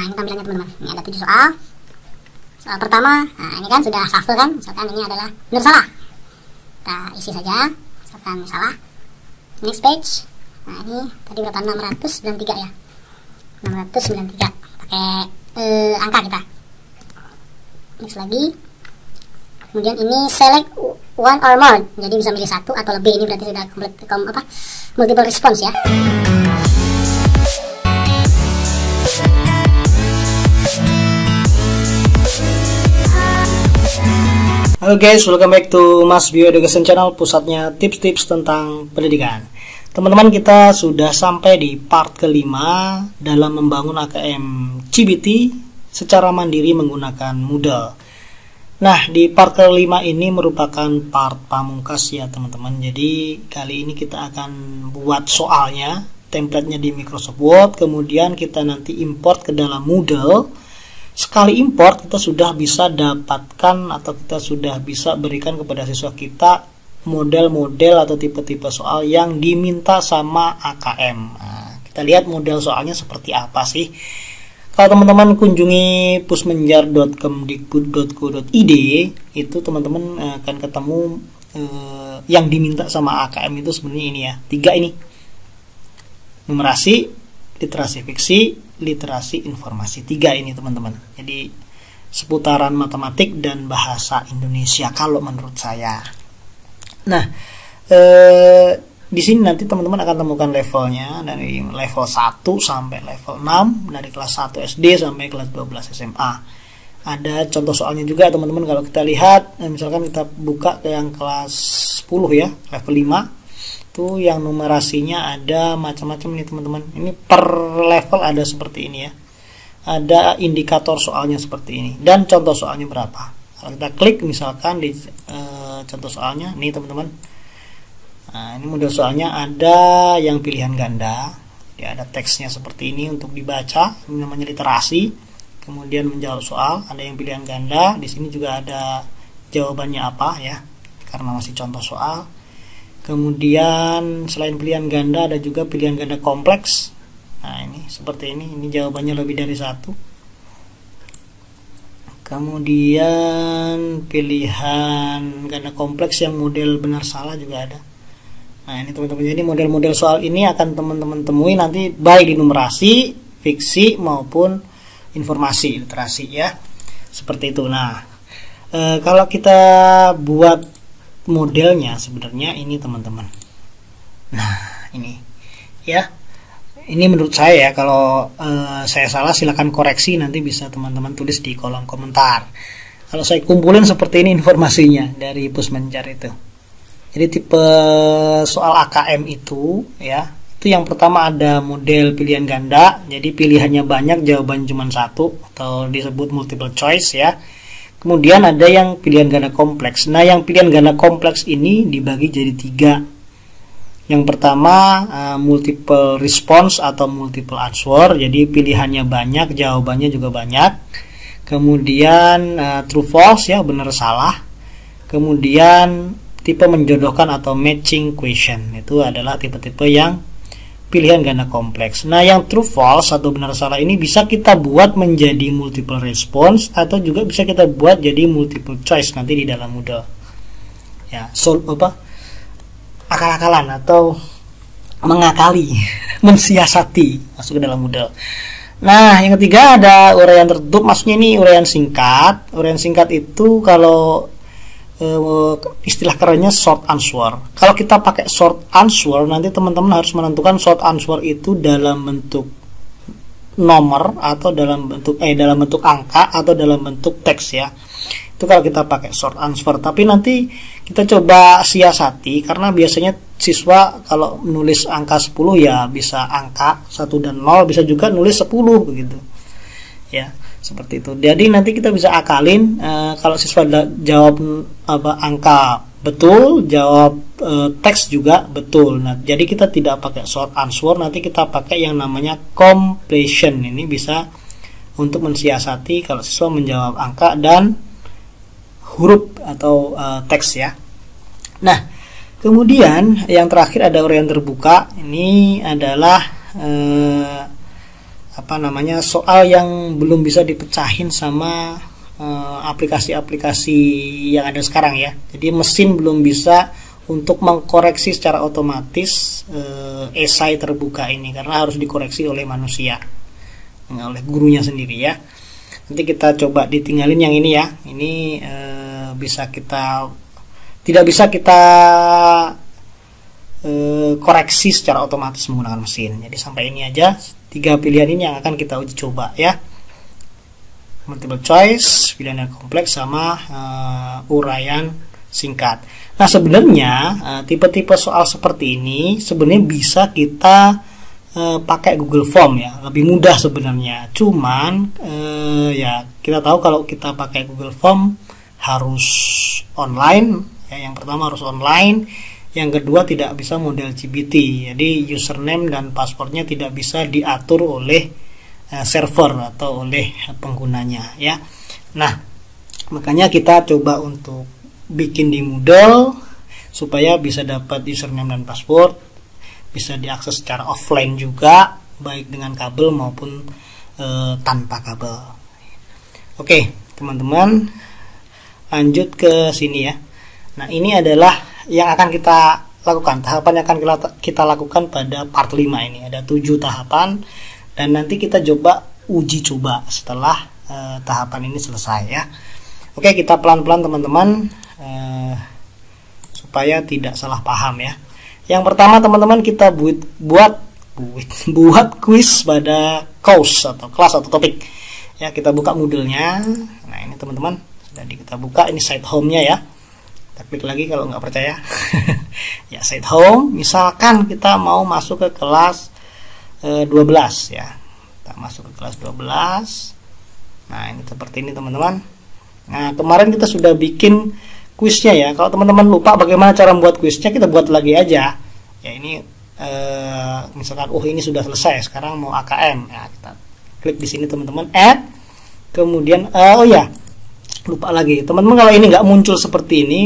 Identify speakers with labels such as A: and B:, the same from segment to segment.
A: Nah, ini tampilannya teman-teman. Ini ada 7 soal. Soal pertama, nah ini kan sudah shuffle kan. Misalkan ini adalah benar salah. Kita isi saja. Misalkan salah. Next page. Nah, ini tadi berapa? 693 ya. 693. Pakai angka kita. Next lagi. Kemudian ini select one or more. Jadi bisa milih satu atau lebih. Ini berarti sudah multiple response ya.
B: Halo guys, welcome back to Mas Bio Education Channel, pusatnya tips-tips tentang pendidikan. Teman-teman, kita sudah sampai di part kelima dalam membangun AKM CBT secara mandiri menggunakan Moodle. Nah, di part kelima ini merupakan part pamungkas ya teman-teman. Jadi kali ini kita akan buat soalnya, template-nya di Microsoft Word, kemudian kita nanti import ke dalam Moodle. Sekali import kita sudah bisa dapatkan atau kita sudah bisa berikan kepada siswa kita model-model atau tipe-tipe soal yang diminta sama AKM. Nah, kita lihat model soalnya seperti apa sih. Kalau teman-teman kunjungi pusmenjar.kemdikbud.go.id, itu teman-teman akan ketemu yang diminta sama AKM itu sebenarnya ini ya, 3 ini. Numerasi, literasi fiksi, literasi informasi, 3 ini teman-teman. Jadi seputaran matematik dan bahasa Indonesia kalau menurut saya. Nah, di sini nanti teman-teman akan temukan levelnya dari level 1 sampai level 6, dari kelas 1 SD sampai kelas 12 SMA. Ada contoh soalnya juga teman-teman. Kalau kita lihat, misalkan kita buka ke yang kelas 10 ya, level 5. Itu yang numerasinya ada macam-macam nih teman-teman. Ini per level ada seperti ini ya. Ada indikator soalnya seperti ini dan contoh soalnya berapa. Kalau kita klik misalkan di contoh soalnya nih teman-teman. Nah, ini model soalnya ada yang pilihan ganda. Ya, ada teksnya seperti ini untuk dibaca. Ini namanya literasi. Kemudian menjawab soal, ada yang pilihan ganda. Di sini juga ada jawabannya apa ya. Karena masih contoh soal. Kemudian selain pilihan ganda ada juga pilihan ganda kompleks. Nah, ini seperti ini jawabannya lebih dari 1. Kemudian pilihan ganda kompleks yang model benar salah juga ada. Nah, ini teman-teman, jadi model-model soal ini akan teman-teman temui nanti baik di numerasi, fiksi maupun informasi, literasi ya. Seperti itu. Nah, kalau kita buat modelnya sebenarnya ini teman-teman. Nah, ini ya. Ini menurut saya ya, kalau saya salah silakan koreksi, nanti bisa teman-teman tulis di kolom komentar. Kalau saya kumpulin seperti ini informasinya dari Pusmenjar itu. Jadi tipe soal AKM itu ya, itu yang pertama ada model pilihan ganda. Jadi pilihannya banyak, jawaban cuma 1 atau disebut multiple choice ya. Kemudian ada yang pilihan ganda kompleks. Nah, yang pilihan ganda kompleks ini dibagi jadi 3. Yang pertama multiple response atau multiple answer. Jadi pilihannya banyak, jawabannya juga banyak. Kemudian true false ya, benar salah. Kemudian tipe menjodohkan atau matching question. Itu adalah tipe-tipe yang pilihan ganda kompleks. Nah, yang true false atau benar salah ini bisa kita buat menjadi multiple response atau juga bisa kita buat jadi multiple choice nanti di dalam Moodle. Ya, akal-akalan atau mengakali, mensiasati masuk ke dalam Moodle. Nah, yang ketiga ada uraian tertutup, maksudnya ini uraian singkat. Uraian singkat itu kalau istilah kerennya short answer. Kalau kita pakai short answer, nanti teman-teman harus menentukan short answer itu dalam bentuk nomor atau dalam bentuk angka atau dalam bentuk teks ya. Itu kalau kita pakai short answer. Tapi nanti kita coba siasati, karena biasanya siswa kalau nulis angka 10 ya bisa angka 1 dan 0, bisa juga nulis 10 begitu. Ya. Seperti itu. Jadi nanti kita bisa akalin, kalau siswa jawab angka betul, jawab teks juga betul. Nah, jadi kita tidak pakai short answer, nanti kita pakai yang namanya completion. Ini bisa untuk mensiasati kalau siswa menjawab angka dan huruf atau teks ya. Nah, kemudian yang terakhir ada uraian terbuka. Ini adalah soal yang belum bisa dipecahin sama aplikasi-aplikasi yang ada sekarang ya. Jadi mesin belum bisa untuk mengkoreksi secara otomatis esai terbuka ini, karena harus dikoreksi oleh manusia, oleh gurunya sendiri ya. Nanti kita coba ditinggalin yang ini ya. Ini tidak bisa kita koreksi secara otomatis menggunakan mesin. Jadi sampai ini aja 3 pilihan ini yang akan kita uji coba ya. Multiple choice, pilihan yang kompleks, sama uraian singkat. Nah sebenarnya tipe-tipe soal seperti ini sebenarnya bisa kita pakai Google Form ya, lebih mudah sebenarnya. Cuman ya kita tahu kalau kita pakai Google Form harus online ya. Yang pertama harus online, yang kedua tidak bisa model GPT. Jadi username dan passwordnya tidak bisa diatur oleh server atau oleh penggunanya ya. Nah makanya kita coba untuk bikin di Moodle supaya bisa dapat username dan password, bisa diakses secara offline juga, baik dengan kabel maupun tanpa kabel. Oke teman-teman, lanjut ke sini ya. Nah ini adalah yang akan kita lakukan, tahapan yang akan kita lakukan pada part 5 ini. Ada 7 tahapan dan nanti kita coba uji coba setelah tahapan ini selesai ya. Oke, kita pelan-pelan teman-teman supaya tidak salah paham ya. Yang pertama teman-teman, kita buat kuis pada course atau kelas atau topik ya. Kita buka Moodle-nya. Nah ini teman-teman sudah kita buka, ini site home-nya ya. Kita klik lagi kalau nggak percaya. Ya site home. Misalkan kita mau masuk ke kelas 12 ya. Kita masuk ke kelas 12. Nah ini seperti ini teman-teman. Nah kemarin kita sudah bikin kuisnya ya. Kalau teman-teman lupa bagaimana cara membuat kuisnya, kita buat lagi aja ya. Ini misalkan ini sudah selesai, sekarang mau AKM ya, kita klik di sini teman-teman, add. Kemudian lupa lagi teman-teman, kalau ini nggak muncul seperti ini,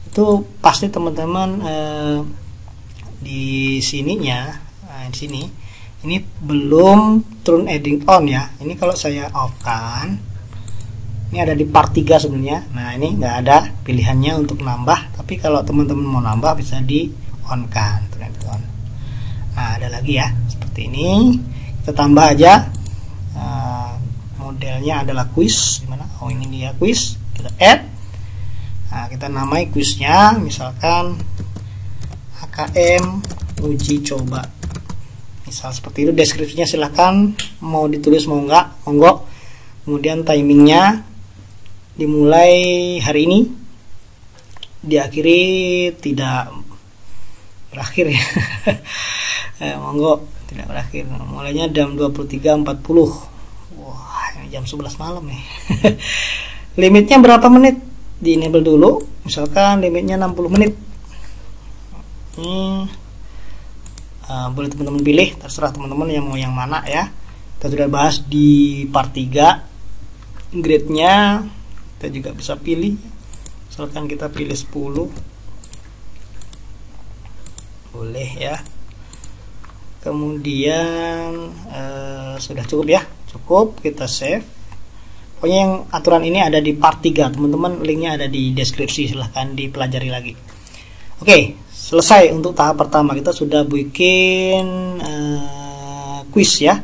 B: itu pasti teman-teman di sininya, di sini ini belum turn adding on ya. Ini kalau saya off kan, ini ada di part 3 sebenarnya. Nah ini nggak ada pilihannya untuk nambah, tapi kalau teman-teman mau nambah bisa di on kan, turn adding on. Nah ada lagi ya seperti ini, kita tambah aja. Modelnya adalah quiz, dimana? Oh ini dia quiz, kita add. Nah kita namai quiznya misalkan AKM uji coba, misal seperti itu. Deskripsinya silahkan mau ditulis mau enggak, monggo. Kemudian timingnya dimulai hari ini, diakhiri tidak berakhir ya. Monggo tidak berakhir, mulainya jam 23.40. Wah ini jam 11 malam nih. Limitnya berapa menit, di enable dulu, misalkan limitnya 60 menit. Ini boleh teman-teman pilih, terserah teman-teman yang mau yang mana ya. Kita sudah bahas di part 3. Grade-nya kita juga bisa pilih, misalkan kita pilih 10, boleh ya. Kemudian sudah cukup ya, cukup, kita save. Pokoknya yang aturan ini ada di part 3 teman-teman, linknya ada di deskripsi, silahkan dipelajari lagi. Oke, selesai untuk tahap pertama, kita sudah bikin quiz ya.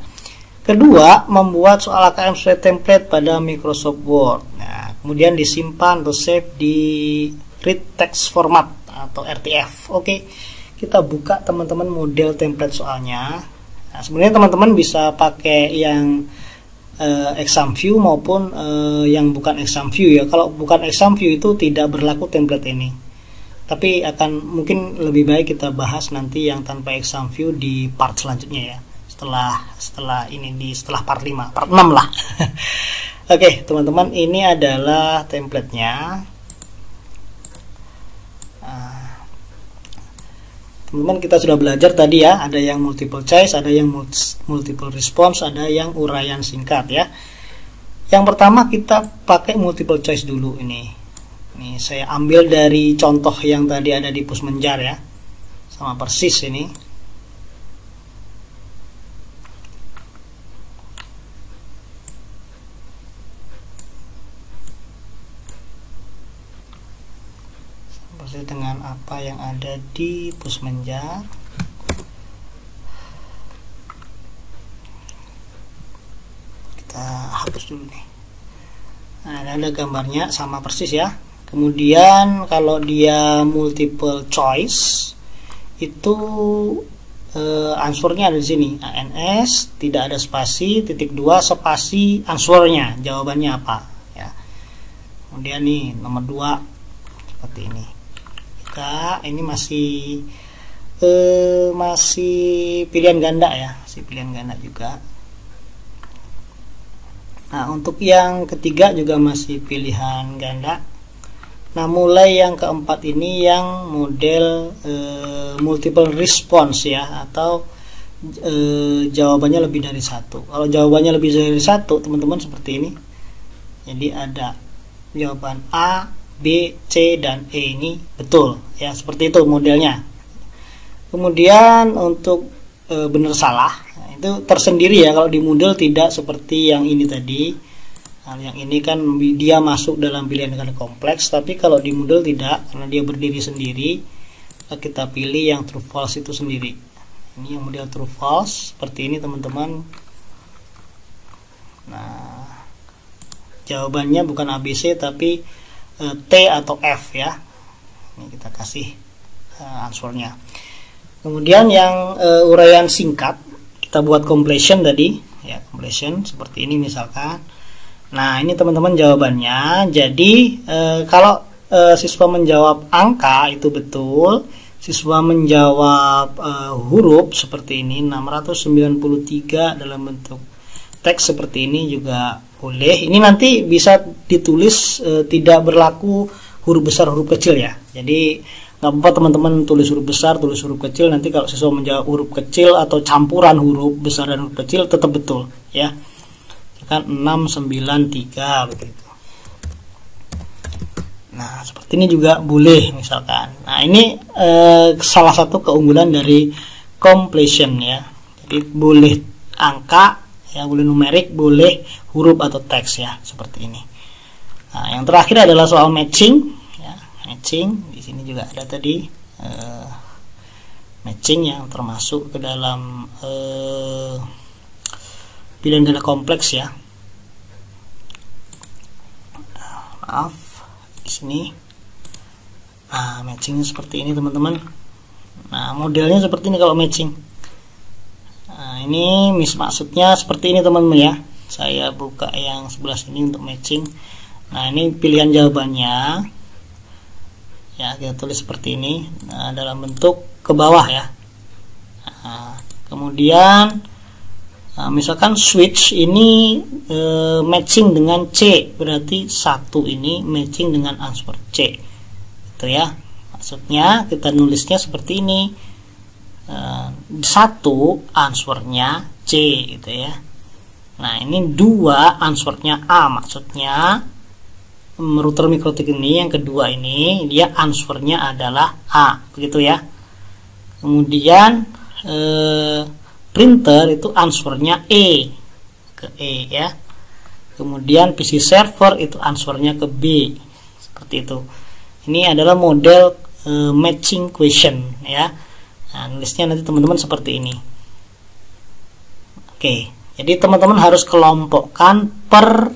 B: Kedua, membuat soal AKM sesuai template pada Microsoft Word. Nah, kemudian disimpan atau save di read text format atau RTF. Oke, kita buka teman-teman model template soalnya. Nah, sebenarnya teman-teman bisa pakai yang exam view maupun yang bukan exam view ya. Kalau bukan exam view itu tidak berlaku template ini. Tapi akan mungkin lebih baik kita bahas nanti yang tanpa exam view di part selanjutnya ya. Setelah part 5, part 6 lah. Oke, teman-teman, ini adalah templatenya. Teman-teman, kita sudah belajar tadi ya, ada yang multiple choice, ada yang multiple response, ada yang uraian singkat ya. Yang pertama kita pakai multiple choice dulu ini. Ini saya ambil dari contoh yang tadi ada di Pusmenjar ya. Sama persis ini. sesuai dengan apa yang ada di pusmenjar. Kita hapus dulu nih. Nah, ada gambarnya sama persis ya. Kemudian kalau dia multiple choice itu answernya ada di sini, ANS, tidak ada spasi, titik 2 spasi, answernya, jawabannya apa ya. Kemudian nih nomor 2 seperti ini. Ini masih pilihan ganda ya, masih pilihan ganda juga. Nah, untuk yang ketiga juga masih pilihan ganda. Nah, mulai yang keempat ini yang model multiple response ya, atau jawabannya lebih dari satu. Kalau jawabannya lebih dari satu, teman-teman seperti ini. Jadi ada jawaban A, B, C, dan E ini betul ya, seperti itu modelnya. Kemudian untuk benar salah, nah, itu tersendiri ya. Kalau di Moodle tidak seperti yang ini tadi. Nah, yang ini kan dia masuk dalam pilihan ganda kompleks, tapi kalau di Moodle tidak, karena dia berdiri sendiri. Kita pilih yang true false itu sendiri. Ini yang model true false seperti ini teman-teman. Nah, jawabannya bukan ABC tapi T atau F ya. Ini kita kasih answernya. Kemudian yang uraian singkat, kita buat completion tadi ya, completion seperti ini misalkan. Nah, ini teman-teman jawabannya. Jadi kalau siswa menjawab angka itu betul, siswa menjawab huruf seperti ini 693 dalam bentuk teks seperti ini juga boleh. Ini nanti bisa ditulis tidak berlaku huruf besar huruf kecil ya. Jadi nggak apa-apa teman-teman tulis huruf besar, tulis huruf kecil. Nanti kalau siswa menjawab huruf kecil atau campuran huruf besar dan huruf kecil tetap betul ya. Kan 693 begitu. Nah, seperti ini juga boleh misalkan. Nah, ini salah satu keunggulan dari completion ya. Jadi boleh angka ya, boleh numerik, boleh huruf atau teks ya, seperti ini. Nah, yang terakhir adalah soal matching ya. Matching di sini juga ada tadi matching yang termasuk ke dalam pilihan ganda kompleks ya. Maaf di sini. Nah, matchingnya seperti ini teman-teman. Nah, modelnya seperti ini kalau matching. Nah, ini maksudnya seperti ini teman-teman ya. Saya buka yang sebelah sini untuk matching. Nah, ini pilihan jawabannya ya, kita tulis seperti ini. Nah, dalam bentuk ke bawah ya. Nah, kemudian misalkan switch ini matching dengan C, berarti satu ini matching dengan answer C itu ya. Maksudnya kita nulisnya seperti ini, satu answernya C gitu ya. Nah, ini dua answernya A, maksudnya router mikrotik ini yang kedua ini dia answernya adalah A, begitu ya. Kemudian printer itu answernya E ke E ya. Kemudian PC server itu answernya ke B, seperti itu. Ini adalah model matching question ya. Nah, nulisnya nanti teman-teman seperti ini. Oke, jadi teman-teman harus kelompokkan per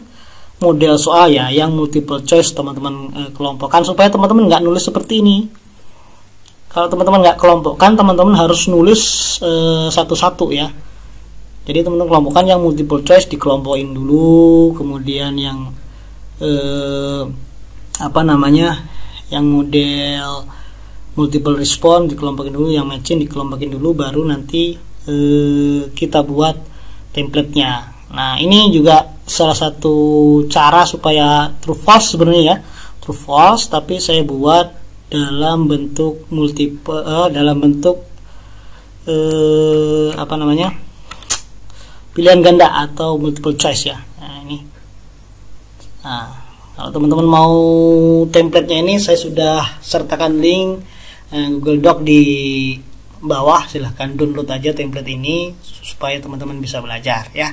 B: model soal ya. Yang multiple choice teman-teman kelompokkan supaya teman-teman nggak nulis seperti ini. Kalau teman-teman nggak kelompokkan, teman-teman harus nulis satu-satu ya. Jadi teman-teman kelompokkan yang multiple choice dikelompokin dulu, kemudian yang yang model multiple response dikelompokin dulu, yang matching dikelompokin dulu, baru nanti kita buat templatenya. Nah, ini juga salah satu cara supaya true false sebenarnya ya, true false, tapi saya buat dalam bentuk multiple dalam bentuk pilihan ganda atau multiple choice ya. Nah, ini. Nah, kalau teman-teman mau templatenya ini saya sudah sertakan link Google Doc di bawah, silahkan download aja template ini supaya teman-teman bisa belajar ya.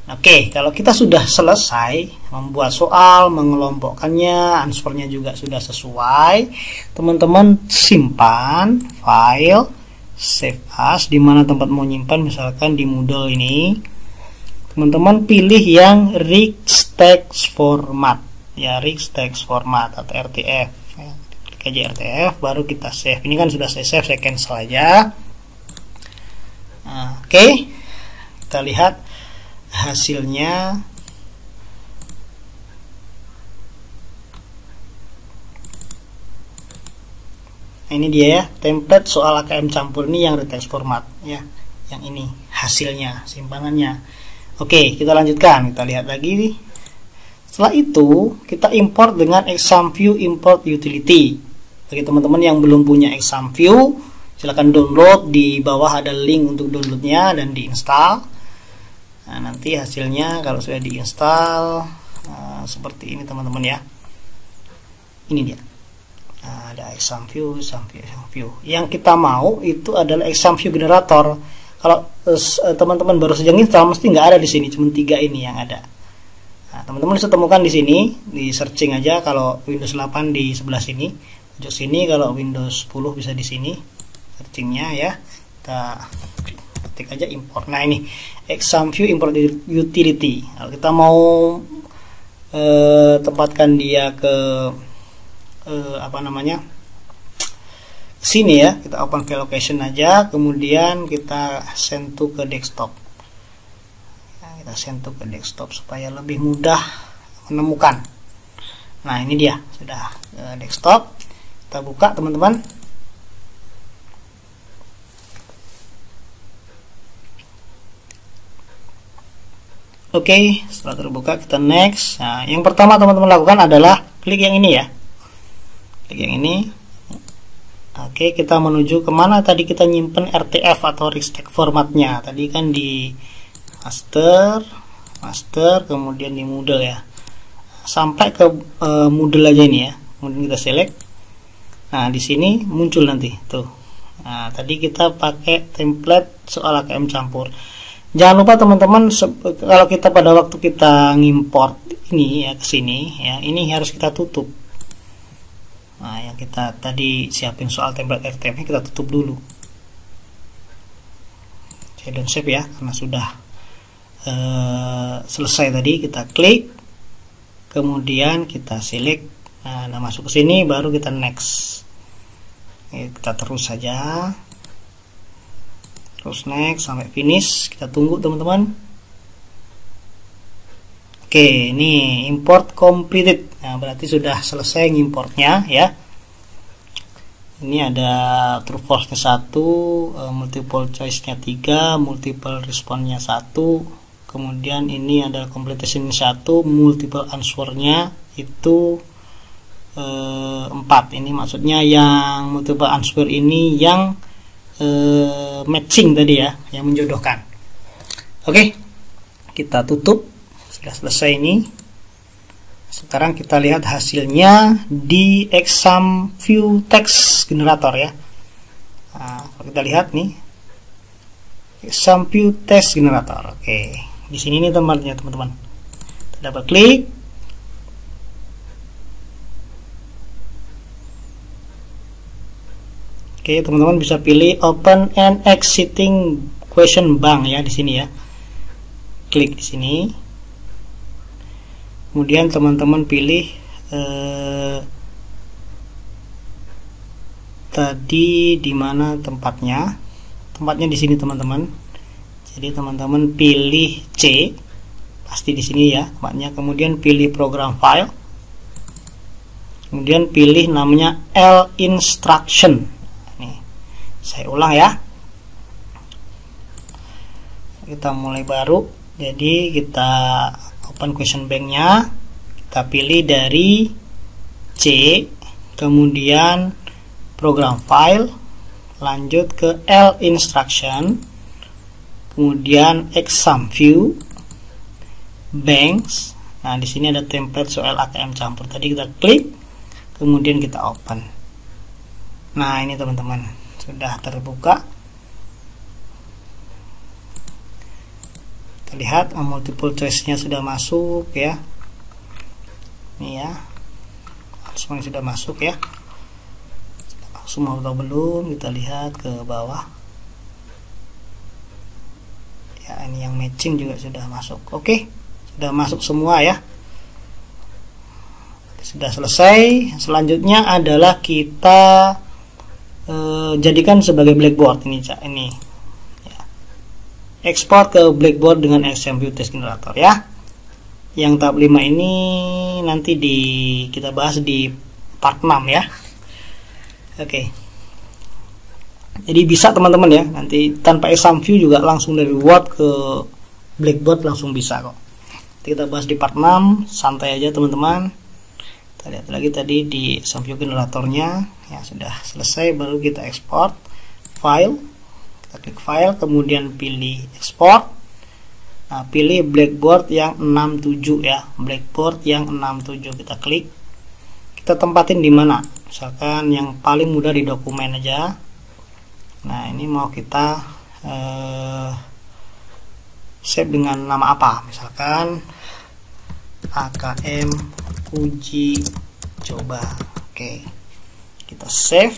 B: Oke, kalau kita sudah selesai membuat soal, mengelompokkannya, answernya juga sudah sesuai, teman-teman simpan file, save as, di mana tempat mau nyimpan, misalkan di Moodle ini. Teman-teman pilih yang rich text format, ya rich text format atau RTF. Ya, klik aja RTF, baru kita save. Ini kan sudah saya save, saya cancel aja. Nah, oke, kita lihat hasilnya. Nah, ini dia ya, template soal AKM campur ini yang retext format ya. Yang ini hasilnya, simpanannya. Oke, kita lanjutkan, kita lihat lagi nih. Setelah itu, kita import dengan ExamView import utility. Bagi teman-teman yang belum punya ExamView, silahkan download, di bawah ada link untuk downloadnya dan diinstal. Nah, nanti hasilnya kalau sudah diinstal seperti ini teman-teman ya. Ini dia. Nah, ada ExamView. Yang kita mau itu adalah ExamView generator. Kalau teman-teman baru saja install, mesti nggak ada di sini, cuma 3 ini yang ada. Nah, teman-teman bisa temukan di sini, di searching aja. Kalau Windows 8 di sebelah sini, pojok sini. Kalau Windows 10 bisa di sini searchingnya ya. Kita ketik aja import. Nah, ini ExamView import utility. Kalau kita mau tempatkan dia ke sini ya, kita open file location aja, kemudian kita send to ke desktop. Nah, kita send to ke desktop supaya lebih mudah menemukan. Nah, ini dia sudah desktop. Kita buka teman-teman. Oke, setelah terbuka kita next. Nah, yang pertama teman-teman lakukan adalah klik yang ini ya. Klik yang ini. Oke, kita menuju kemana tadi kita nyimpen RTF atau rich text formatnya. Tadi kan di master, kemudian di Moodle ya. Sampai ke Moodle aja ini ya. Kemudian kita select. Nah, di sini muncul nanti tuh. Nah, tadi kita pakai template soal AKM campur. Jangan lupa teman-teman, kalau kita pada waktu kita ngimport ini ya ke sini ya, ini harus kita tutup. Nah, yang kita tadi siapin soal template RTF-nya kita tutup dulu. Saya don't save ya, karena sudah selesai tadi. Kita klik, kemudian kita select. Nah, masuk ke sini, baru kita next. Kita terus saja. Terus next sampai finish, kita tunggu teman-teman. Oke, ini import completed. Nah, berarti sudah selesai ngimportnya ya. Ini ada true false-nya 1, multiple choice-nya 3, multiple response-nya 1. Kemudian ini ada completion 1, multiple answer-nya itu 4. Ini maksudnya yang multiple answer ini yang matching tadi ya, yang menjodohkan. Oke, kita tutup. Sudah selesai ini. Sekarang kita lihat hasilnya di ExamView text generator ya. Nah, kalau kita lihat nih ExamView text generator. Oke, di sini nih tempatnya teman-teman. Kita double klik. Oke, teman-teman bisa pilih open and exiting question bank ya di sini ya. Klik di sini. Kemudian teman-teman pilih tadi di mana tempatnya. Tempatnya di sini teman-teman. Jadi teman-teman pilih C. Pasti di sini ya tempatnya. Kemudian pilih program file. Kemudian pilih namanya L instruction. Saya ulang ya, kita mulai baru. Jadi kita open question bank-nya, kita pilih dari C, kemudian program file, lanjut ke L instruction, kemudian ExamView banks. Nah, di sini ada template soal AKM campur. Tadi kita klik, kemudian kita open. Nah, ini teman-teman sudah terbuka. Kita Kita lihat multiple choice-nya sudah masuk ya. Ini ya, semuanya sudah masuk ya. Semua atau belum, kita lihat ke bawah ya. Ini yang matching juga sudah masuk. Oke, sudah masuk semua ya, sudah selesai. Selanjutnya adalah kita jadikan sebagai blackboard ini ya. Ekspor ke blackboard dengan XAMPP test generator ya. Yang tahap 5 ini nanti kita bahas di part 6 ya. Oke. Jadi bisa teman-teman ya, nanti tanpa XAMPP juga langsung dari Word ke blackboard langsung bisa kok. Kita bahas di part 6, santai aja teman-teman. Kita lihat lagi tadi di XAMPP generatornya ya, sudah selesai. Baru kita ekspor file, kita klik file, kemudian pilih ekspor. Nah, pilih blackboard yang 67 ya, blackboard yang 67 kita klik. Kita tempatin di mana? Misalkan yang paling mudah di dokumen aja. Nah, ini mau kita save dengan nama apa? Misalkan AKM uji coba. Oke, kita save.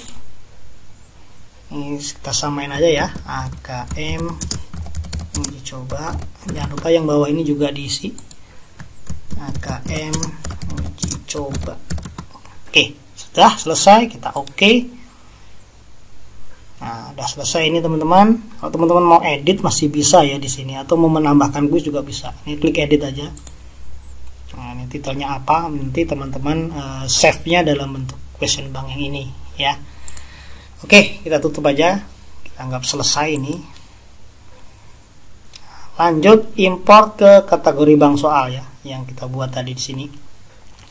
B: Ini kita samain aja ya, AKM uji coba. Jangan lupa yang bawah ini juga diisi, AKM uji coba. Oke, sudah selesai. Kita oke. Nah, udah selesai ini teman-teman. Kalau teman-teman mau edit masih bisa ya di sini, atau mau menambahkan kuis juga bisa. Ini klik edit aja. Nah, ini titelnya apa? Nanti teman-teman save-nya dalam bentuk question bank yang ini ya. Oke, kita tutup aja. Kita anggap selesai ini. Lanjut import ke kategori bank soal ya, yang kita buat tadi di sini.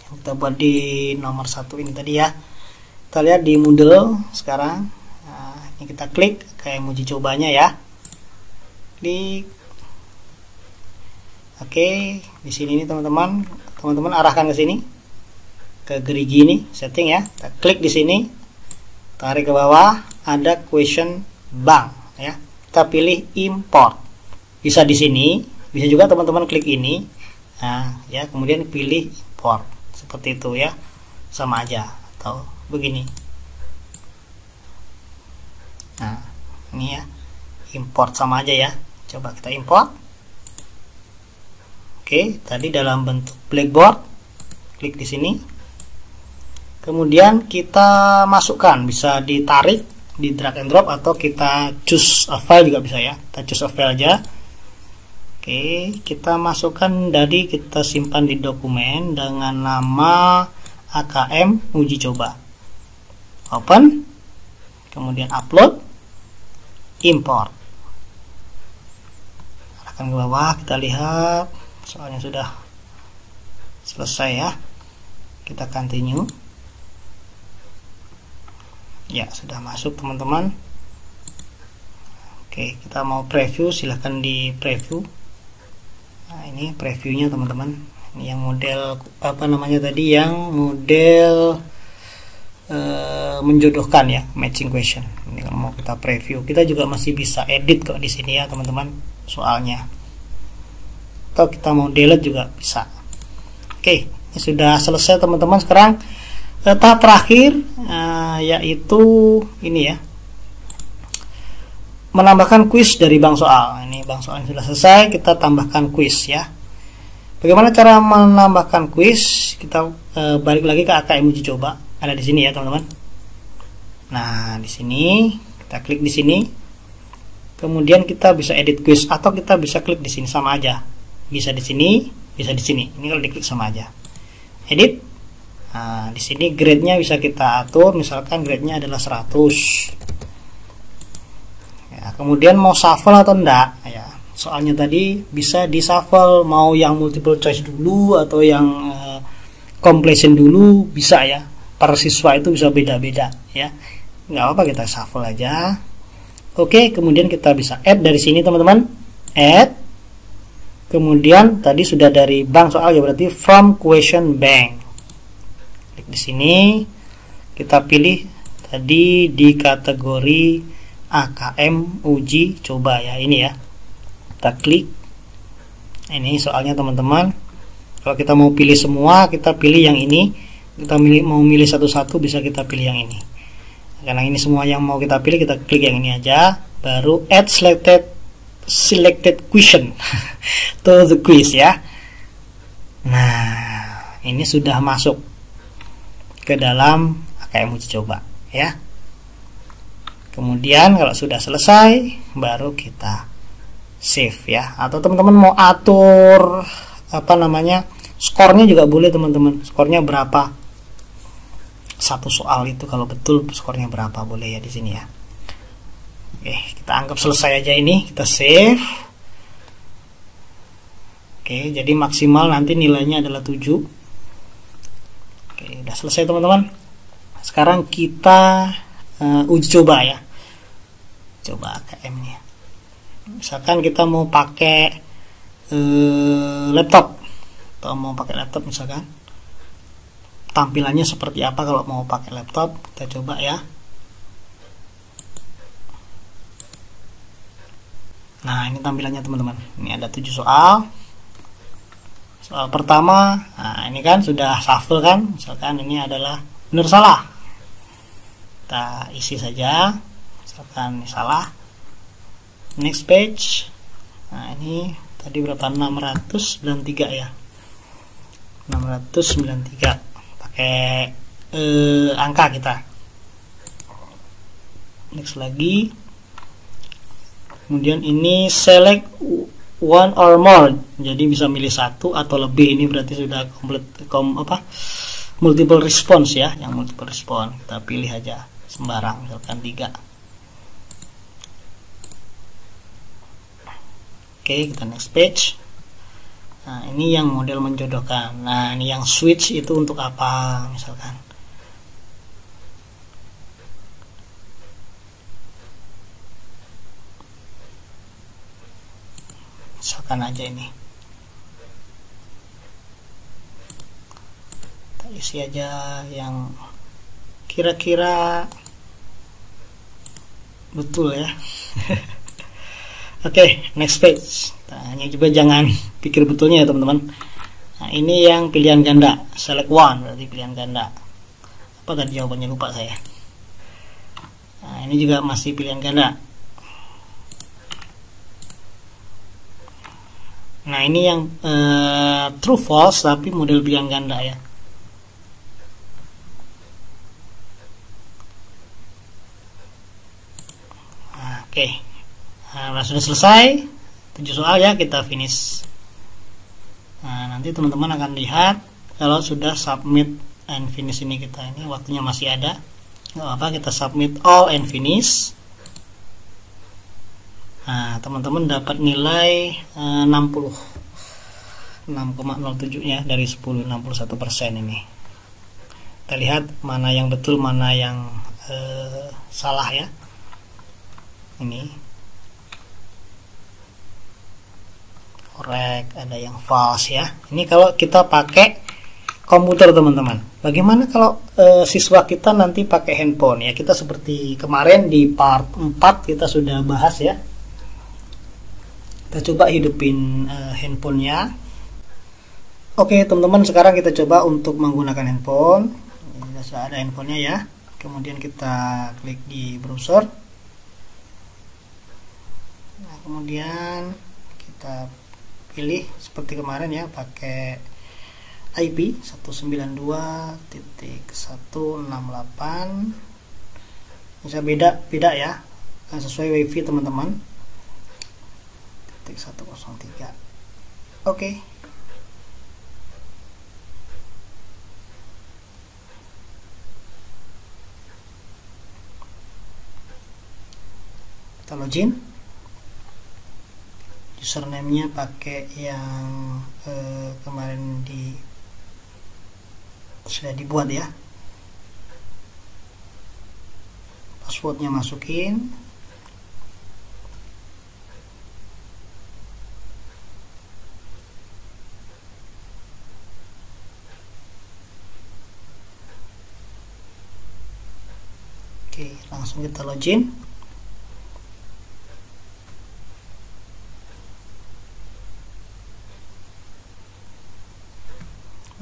B: Yang kita buat di nomor 1 ini tadi ya. Kita lihat di Moodle sekarang. Nah, ini kita klik kayak uji cobanya ya. Klik. Oke, di sini nih teman-teman arahkan ke sini, ke gerigi ini setting ya. Kita klik di sini, tarik ke bawah, ada question bank ya. Kita pilih import. Bisa di sini, bisa juga teman-teman klik ini. Nah, ya, kemudian pilih import. Seperti itu ya. Sama aja atau begini. Nah, ini ya. Import sama aja ya. Coba kita import. Oke, tadi dalam bentuk blackboard. Klik di sini. Kemudian kita masukkan, bisa ditarik, di drag and drop, atau kita choose a file juga bisa ya. Kita choose a file aja. Oke, kita masukkan dari, kita simpan di dokumen dengan nama AKM uji coba. Open, kemudian upload, import. Arahkan ke bawah, kita lihat soalnya sudah selesai ya. Kita continue. Ya, sudah masuk teman-teman. Oke, kita mau preview, silahkan di preview. Nah, ini previewnya teman-teman. Ini yang model apa namanya tadi, yang model menjodohkan ya, matching question. Ini kalau mau kita preview, kita juga masih bisa edit kok di sini ya teman-teman soalnya. Atau kita mau delete juga bisa. Oke, ini sudah selesai teman-teman. Sekarang tahap terakhir yaitu ini ya, menambahkan kuis dari bank soal. Ini bank soal yang sudah selesai, kita tambahkan kuis ya. Bagaimana cara menambahkan kuis? Kita balik lagi ke AKM uji coba. Ada di sini ya teman-teman. Nah, di sini kita klik di sini. Kemudian kita bisa edit kuis, atau kita bisa klik di sini, sama aja. Bisa di sini, bisa di sini. Ini kalau diklik sama aja. Edit. Nah, di sini grade-nya bisa kita atur, misalkan grade-nya adalah 100. Ya, kemudian mau shuffle atau enggak ya. Soalnya tadi bisa di shuffle, mau yang multiple choice dulu atau yang completion dulu bisa ya. Per siswa itu bisa beda-beda ya. Nggak apa-apa, kita shuffle aja. Oke, kemudian kita bisa add dari sini teman-teman. Add. Kemudian tadi sudah dari bank soal ya, berarti from question bank. Klik di sini, kita pilih tadi di kategori AKM uji coba ya, ini ya. Kita klik. Ini soalnya teman-teman, kalau kita mau pilih semua, kita pilih yang ini. Kita mau milih satu-satu, bisa kita pilih yang ini. Karena ini semua yang mau kita pilih, kita klik yang ini aja. Baru add selected question to the quiz ya. Nah, ini sudah masuk ke dalam AKM uji coba ya. Kemudian kalau sudah selesai, baru kita save ya. Atau teman-teman mau atur skornya juga boleh teman-teman. Skornya berapa? Satu soal itu kalau betul skornya berapa, boleh ya di sini ya. Oke, kita anggap selesai aja ini, kita save. Oke, jadi maksimal nanti nilainya adalah 7. Oke, udah selesai teman-teman. Sekarang kita uji coba ya. Coba AKM nya. Misalkan kita mau pakai laptop, atau mau pakai laptop misalkan, tampilannya seperti apa kalau mau pakai laptop? Kita coba ya. Nah, ini tampilannya teman-teman. Ini ada 7 soal. Soal pertama, nah ini kan sudah shuffle kan. Misalkan ini adalah benar salah. Kita isi saja. Misalkan ini salah. Next page. Nah, ini tadi berapa? 693 ya. 693. Pakai angka kita. Next lagi. Kemudian ini select one or more, jadi bisa milih satu atau lebih. Ini berarti sudah multiple response ya. Yang multiple response kita pilih aja sembarang, misalkan 3. Oke, kita next page. Nah, ini yang model menjodohkan. Nah, ini yang switch itu untuk apa misalkan. Misalkan aja ini, kita isi aja yang kira-kira betul ya. Oke, next page. Hanya juga jangan pikir betulnya ya teman-teman. Nah, ini yang pilihan ganda, select one berarti pilihan ganda. Apa tadi jawabannya, lupa saya. Nah, ini juga masih pilihan ganda. Nah, ini yang true false tapi model pilihan ganda ya. Nah, oke. Nah, sudah selesai 7 soal ya, kita finish. Nah, nanti teman-teman akan lihat kalau sudah submit and finish ini, kita ini waktunya masih ada. Nggak apa, kita submit all and finish. Nah, teman-teman dapat nilai 6,07 ya dari 10, 61% ini. Kita lihat mana yang betul, mana yang salah ya. Ini correct, ada yang false ya. Ini kalau kita pakai komputer teman-teman. Bagaimana kalau siswa kita nanti pakai handphone ya? Kita seperti kemarin di part 4 kita sudah bahas ya. Kita coba hidupin handphonenya. Oke teman-teman, sekarang kita coba untuk menggunakan handphone. Ini sudah ada handphonenya ya. Kemudian kita klik di browser. Nah, kemudian kita pilih seperti kemarin ya, pakai IP 192.168. Bisa beda ya, sesuai WiFi teman-teman. 103. Oke. Kita login. Username-nya pakai yang kemarin sudah dibuat ya. Passwordnya masukin. Oke, langsung kita login.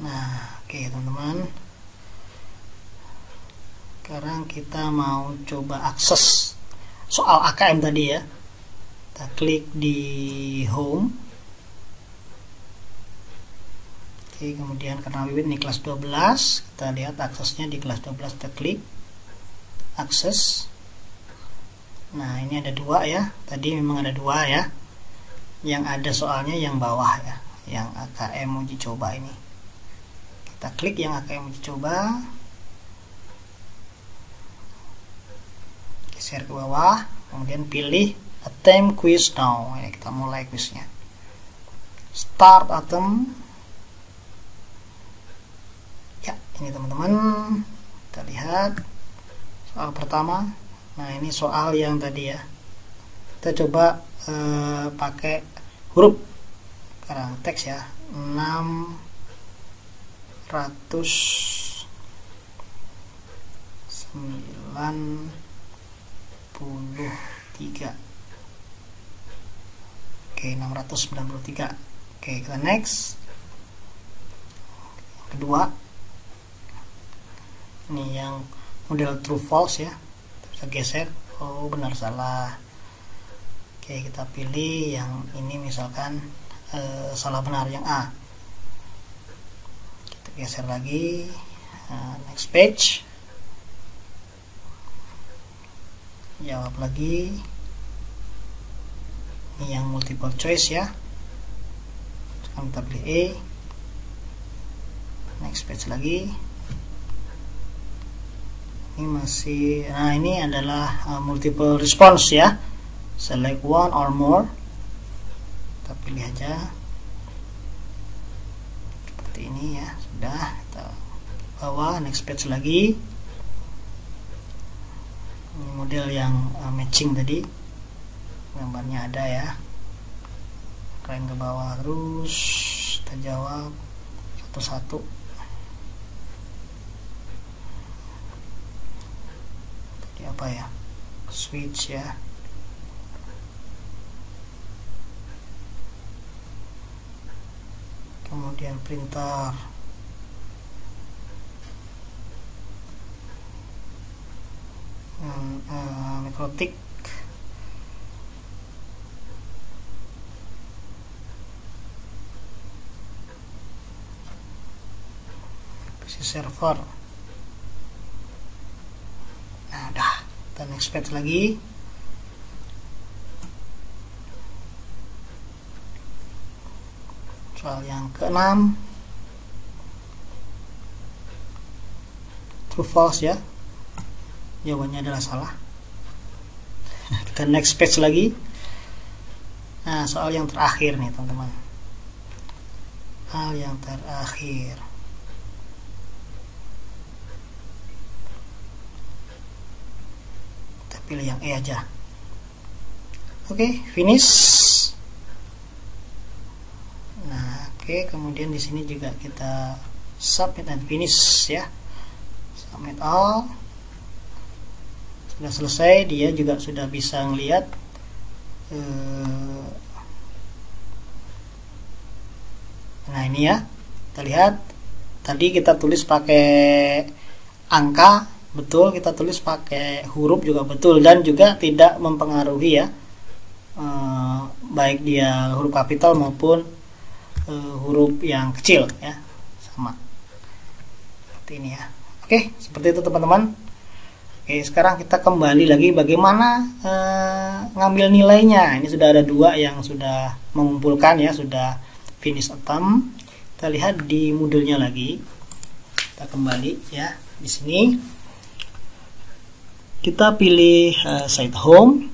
B: Nah, oke teman-teman. Sekarang kita mau coba akses soal AKM tadi ya. Kita klik di home. Oke, kemudian karena Wiwit ini kelas 12, kita lihat aksesnya di kelas 12, kita klik akses. Nah, ini ada dua ya. Tadi memang ada dua ya. Yang ada soalnya yang bawah ya, yang AKM uji coba ini. Kita klik yang AKM uji coba. Geser ke bawah, kemudian pilih attempt quiz now. Ya, kita mulai quiznya. Start attempt. Ya, ini teman-teman, kita lihat soal pertama. Nah, ini soal yang tadi ya. Kita coba pakai huruf sekarang teks ya. 693. Oke, 693. Oke, kita next. Kedua, ini yang model true false ya, kita bisa geser. Oh, benar salah. Oke, kita pilih yang ini, misalkan salah benar yang A. Kita geser lagi. Next page. Jawab lagi. Ini yang multiple choice ya. Sekarang kita pilih E. Next page lagi. Ini masih, nah ini adalah multiple response ya. Select one or more. Kita pilih aja seperti ini ya. Sudah, kita bawah. Next page lagi. Ini model yang matching tadi, gambarnya ada ya. Kalian ke bawah terus, kita jawab satu-satu. Tadi apa ya? Switch ya. Kemudian printer. Mikrotik. PC server. Nah, udah. Kita next page lagi. Soal yang ke-6. True false ya. Jawabannya adalah salah. Kita next page lagi. Nah, soal yang terakhir nih teman-teman. Soal yang terakhir. Kita pilih yang E aja. Oke, finish. Nah, oke, kemudian di sini juga kita submit and finish ya. Submit all. Sudah selesai, dia juga sudah bisa ngelihat nah ini ya, kita lihat tadi kita tulis pakai angka betul, kita tulis pakai huruf juga betul, dan juga tidak mempengaruhi ya, baik dia huruf kapital maupun huruf yang kecil ya, sama seperti ini ya. Oke, seperti itu teman-teman. Oke, sekarang kita kembali lagi bagaimana ngambil nilainya. Ini sudah ada dua yang sudah mengumpulkan ya, sudah finish attempt. Kita lihat di Moodle-nya lagi. Kita kembali ya. Di sini kita pilih site home.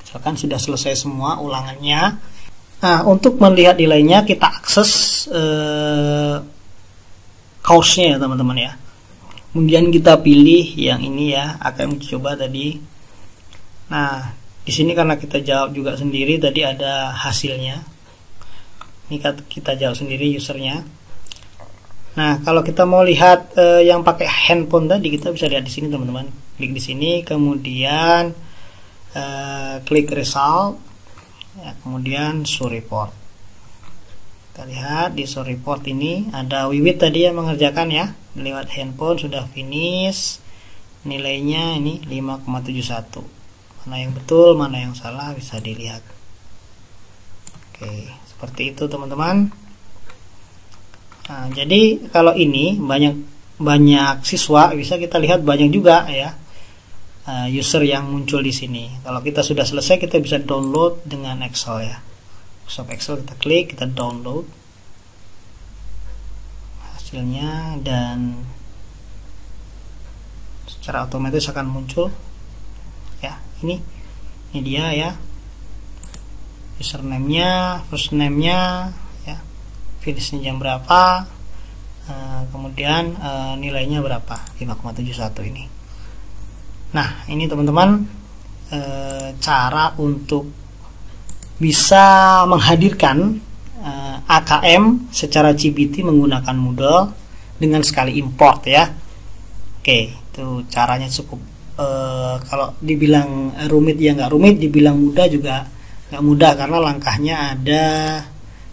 B: Misalkan sudah selesai semua ulangannya. Nah, untuk melihat nilainya kita akses course-nya ya teman-teman ya. Kemudian kita pilih yang ini ya, AKM coba tadi. Nah, di sini karena kita jawab juga sendiri, tadi ada hasilnya. Ini kita jawab sendiri usernya. Nah, kalau kita mau lihat yang pakai handphone tadi, kita bisa lihat di sini teman-teman. Klik di sini, kemudian klik result, ya, kemudian show report. Kita lihat di show report ini ada Wiwit tadi yang mengerjakan ya, lewat handphone sudah finish. Nilainya ini 5,71. Mana yang betul, mana yang salah bisa dilihat. Oke, seperti itu teman-teman. Nah, jadi kalau ini banyak siswa, bisa kita lihat banyak juga ya user yang muncul di sini. Kalau kita sudah selesai, kita bisa download dengan Excel ya. Microsoft Excel kita klik, kita download hasilnya dan secara otomatis akan muncul ya. Ini dia ya, username-nya, first name-nya ya, finishnya jam berapa, kemudian nilainya berapa, 5,71 ini. Nah, ini teman-teman cara untuk bisa menghadirkan AKM secara GPT menggunakan Moodle dengan sekali import ya. Oke, itu caranya cukup. Kalau dibilang rumit ya nggak rumit, dibilang mudah juga nggak mudah, karena langkahnya ada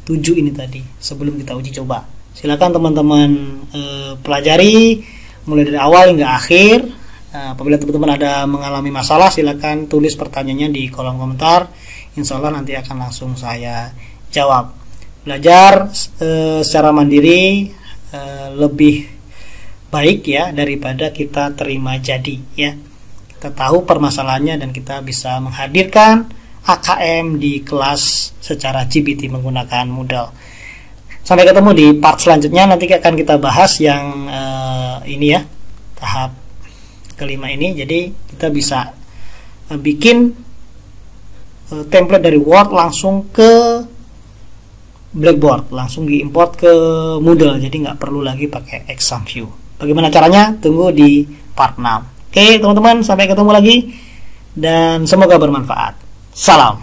B: 7 ini tadi sebelum kita uji coba. Silakan teman-teman pelajari mulai dari awal hingga akhir. Apabila teman-teman ada mengalami masalah, silakan tulis pertanyaannya di kolom komentar. Insya Allah nanti akan langsung saya jawab. Belajar secara mandiri lebih baik ya daripada kita terima jadi ya. Kita tahu permasalahannya dan kita bisa menghadirkan AKM di kelas secara GPT menggunakan Moodle. Sampai ketemu di part selanjutnya, nanti akan kita bahas yang ini ya, tahap kelima ini. Jadi kita bisa bikin template dari Word langsung ke Blackboard, langsung diimport ke Moodle, jadi nggak perlu lagi pakai Exam View. Bagaimana caranya? Tunggu di part 6. Oke teman-teman, sampai ketemu lagi dan semoga bermanfaat. Salam.